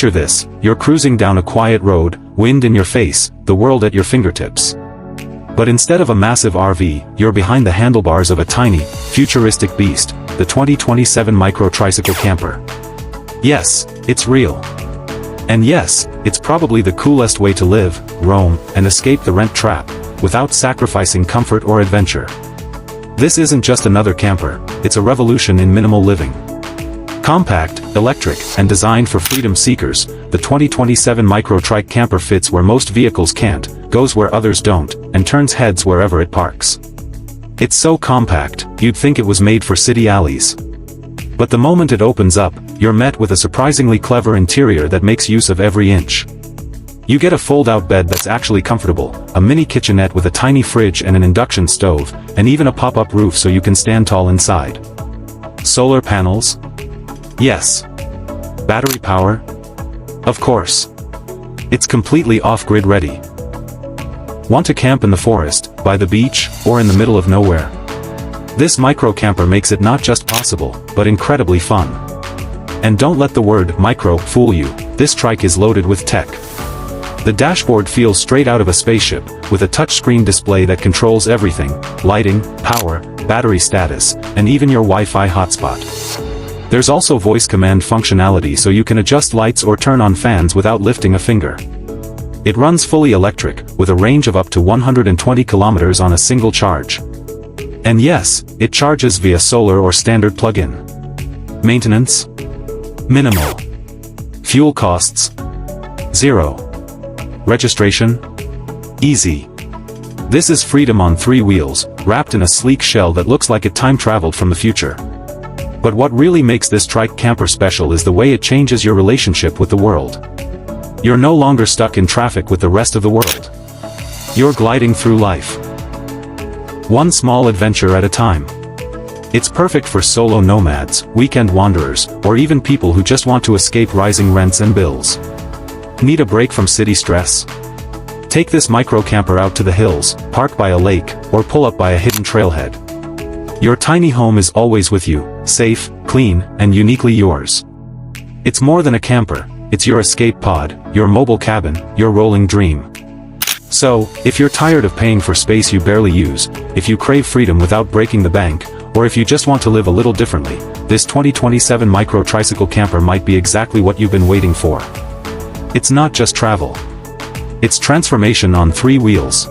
Picture this, you're cruising down a quiet road, wind in your face, the world at your fingertips. But instead of a massive RV, you're behind the handlebars of a tiny, futuristic beast, the 2027 Micro Tricycle Camper. Yes, it's real. And yes, it's probably the coolest way to live, roam, and escape the rent trap, without sacrificing comfort or adventure. This isn't just another camper, it's a revolution in minimal living. Compact, electric, and designed for freedom seekers, the 2027 Micro Trike Camper fits where most vehicles can't, goes where others don't, and turns heads wherever it parks. It's so compact, you'd think it was made for city alleys. But the moment it opens up, you're met with a surprisingly clever interior that makes use of every inch. You get a fold-out bed that's actually comfortable, a mini kitchenette with a tiny fridge and an induction stove, and even a pop-up roof so you can stand tall inside. Solar panels? Yes. Battery power? Of course. It's completely off-grid ready. Want to camp in the forest, by the beach, or in the middle of nowhere? This micro camper makes it not just possible, but incredibly fun. And don't let the word micro fool you, this trike is loaded with tech. The dashboard feels straight out of a spaceship, with a touchscreen display that controls everything: lighting, power, battery status, and even your Wi-Fi hotspot. There's also voice command functionality so you can adjust lights or turn on fans without lifting a finger. It runs fully electric, with a range of up to 120 kilometers on a single charge. And yes, it charges via solar or standard plug-in. Maintenance? Minimal. Fuel costs? Zero. Registration? Easy. This is freedom on 3 wheels, wrapped in a sleek shell that looks like it time-traveled from the future. But what really makes this trike camper special is the way it changes your relationship with the world. You're no longer stuck in traffic with the rest of the world. You're gliding through life, one small adventure at a time. It's perfect for solo nomads, weekend wanderers, or even people who just want to escape rising rents and bills. Need a break from city stress? Take this micro camper out to the hills, park by a lake, or pull up by a hidden trailhead. Your tiny home is always with you, safe, clean, and uniquely yours. It's more than a camper, it's your escape pod, your mobile cabin, your rolling dream. So, if you're tired of paying for space you barely use, if you crave freedom without breaking the bank, or if you just want to live a little differently, this 2027 Micro Tricycle Camper might be exactly what you've been waiting for. It's not just travel. It's transformation on 3 wheels.